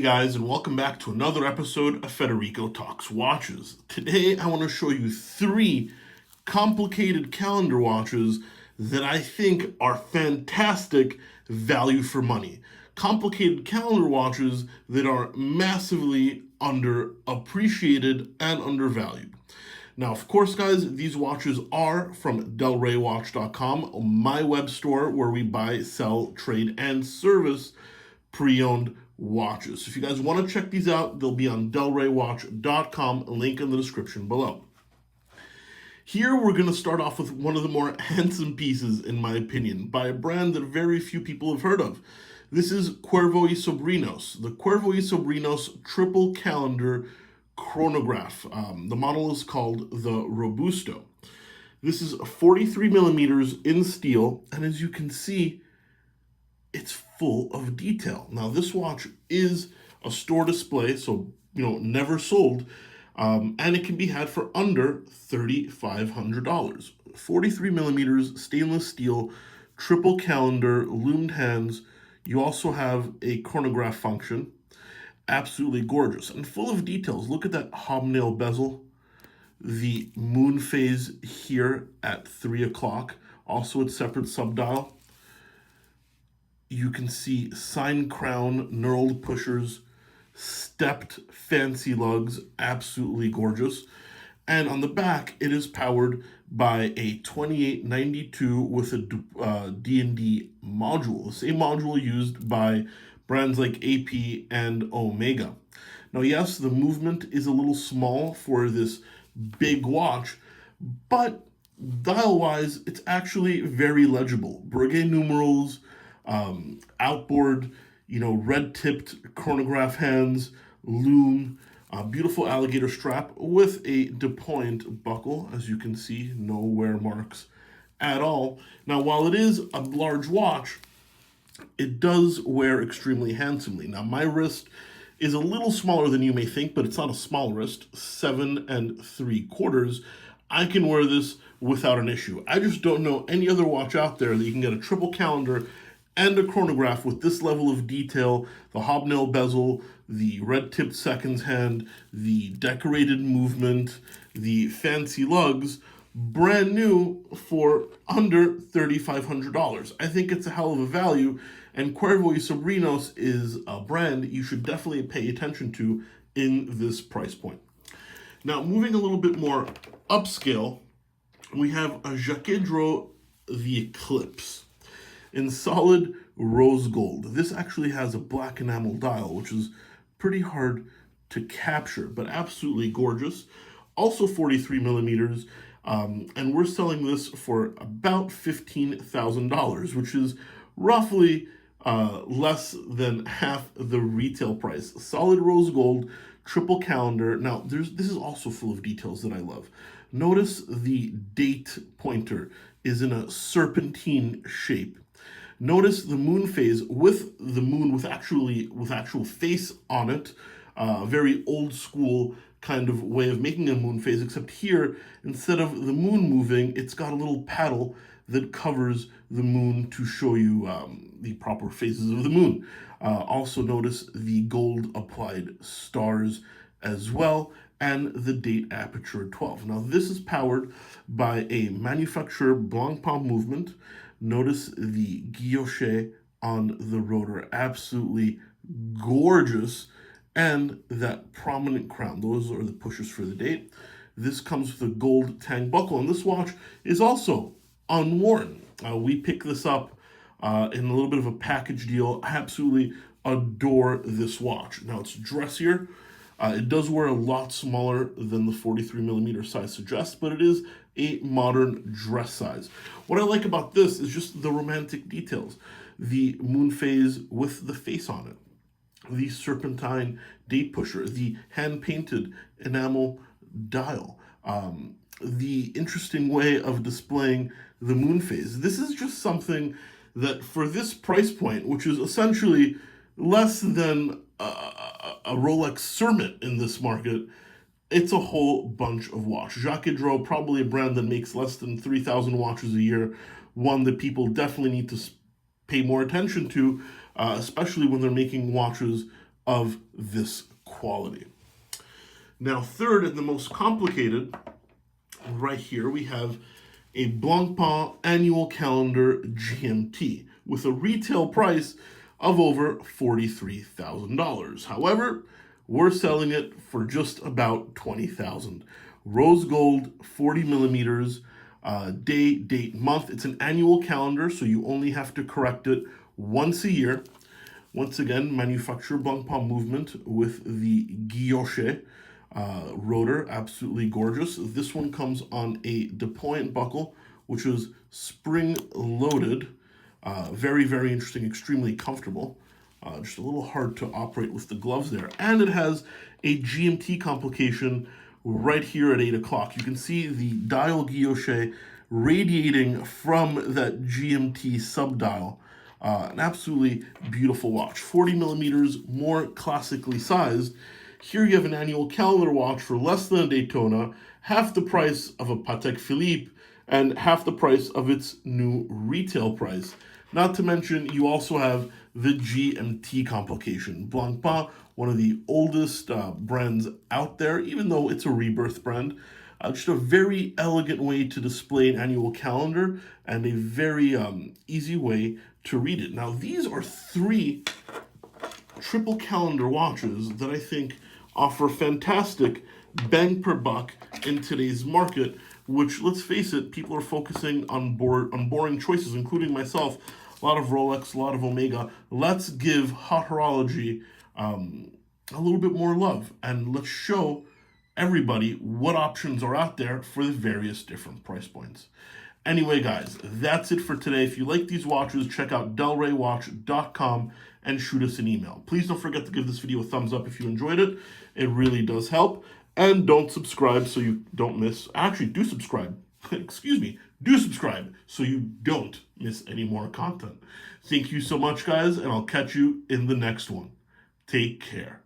guys, and welcome back to another episode of Federico Talks Watches. Today I want to show you 3 complicated calendar watches that I think are fantastic value for money. Complicated calendar watches that are massively underappreciated and undervalued. Now, of course, guys, these watches are from delraywatch.com, my web store where we buy, sell, trade, and service pre-owned watches. So if you guys want to check these out, they'll be on delraywatch.com, link in the description below. Here we're going to start off with one of the more handsome pieces, in my opinion, by a brand that very few people have heard of. This is Cuervo y Sobrinos, the Cuervo y Sobrinos triple calendar chronograph. The model is called the Robusto. This is 43 millimeters in steel, and as you can see, it's full of detail. Now, this watch is a store display, so, never sold, and it can be had for under $3,500. 43 millimeters stainless steel, triple calendar, loomed hands. You also have a chronograph function. Absolutely gorgeous and full of details. Look at that hobnail bezel. The moon phase here at 3 o'clock. Also, its separate subdial. You can see sign crown, knurled pushers, stepped fancy lugs, absolutely gorgeous. And on the back, it is powered by a 2892 with a D&D module, the same module used by brands like AP and Omega. Now, yes, the movement is a little small for this big watch, but dial-wise, it's actually very legible. Breguet numerals, outboard, red-tipped chronograph hands, loom, beautiful alligator strap with a DePoint buckle. As you can see, no wear marks at all. Now, while it is a large watch, it does wear extremely handsomely. Now, my wrist is a little smaller than you may think, but it's not a small wrist, 7 3/4. I can wear this without an issue. I just don't know any other watch out there that you can get a triple calendar and a chronograph with this level of detail, the hobnail bezel, the red-tipped seconds hand, the decorated movement, the fancy lugs, brand new for under $3,500. I think it's a hell of a value, and Cuervo y Sobrinos is a brand you should definitely pay attention to in this price point. Now, moving a little bit more upscale, we have a Jaquet Droz the Eclipse in solid rose gold. This actually has a black enamel dial, which is pretty hard to capture, but absolutely gorgeous. Also 43 millimeters, and we're selling this for about $15,000, which is roughly less than half the retail price. Solid rose gold, triple calendar. Now, this is also full of details that I love. Notice the date pointer is in a serpentine shape. Notice the moon phase with the moon with actual face on it. Very old school kind of way of making a moon phase, except here, instead of the moon moving, it's got a little paddle that covers the moon to show you the proper phases of the moon. Also notice the gold applied stars as well, and the date aperture 12. Now, this is powered by a manufacturer Blancpain movement. Notice the guilloche on the rotor, absolutely gorgeous, and that prominent crown. Those are the pushers for the date. This comes with a gold tang buckle, and this watch is also unworn. We pick this up in a little bit of a package deal. I absolutely adore this watch. Now, it's dressier. It does wear a lot smaller than the 43 millimeter size suggests, but it is a modern dress size. What I like about this is just the romantic details. The moon phase with the face on it, the serpentine date pusher, the hand-painted enamel dial, the interesting way of displaying the moon phase. This is just something that for this price point, which is essentially less than a Rolex Cermet in this market, it's a whole bunch of watch. Jaquet Droz, probably a brand that makes less than 3,000 watches a year, one that people definitely need to pay more attention to, especially when they're making watches of this quality. Now, third and the most complicated, right here we have a Blancpain annual calendar GMT with a retail price of over $43,000. However, we're selling it for just about $20,000. Rose gold, 40 millimeters, day, date, month. It's an annual calendar, so you only have to correct it once a year. Once again, manufacturer Blancpain movement with the guilloche rotor, absolutely gorgeous. This one comes on a deployant buckle, which is spring-loaded. Very, very interesting, extremely comfortable. Just a little hard to operate with the gloves there. And it has a GMT complication right here at 8 o'clock. You can see the dial guilloche radiating from that GMT subdial. An absolutely beautiful watch. 40 millimeters, more classically sized. Here you have an annual calendar watch for less than a Daytona, half the price of a Patek Philippe, and half the price of its new retail price. Not to mention, you also have the GMT complication. Blancpain, one of the oldest brands out there, even though it's a rebirth brand. Just a very elegant way to display an annual calendar and a very easy way to read it. Now, these are three triple calendar watches that I think offer fantastic bang per buck in today's market, which, let's face it, people are focusing on boring choices, including myself. A lot of Rolex, a lot of Omega. Let's give hot horology a little bit more love, and let's show everybody what options are out there for the various different price points. Anyway, guys, that's it for today. If you like these watches, check out delraywatch.com and shoot us an email. Please don't forget to give this video a thumbs up if you enjoyed it. It really does help. And don't subscribe so you don't miss... Actually, do subscribe. Excuse me. Do subscribe so you don't miss any more content. Thank you so much, guys, and I'll catch you in the next one. Take care.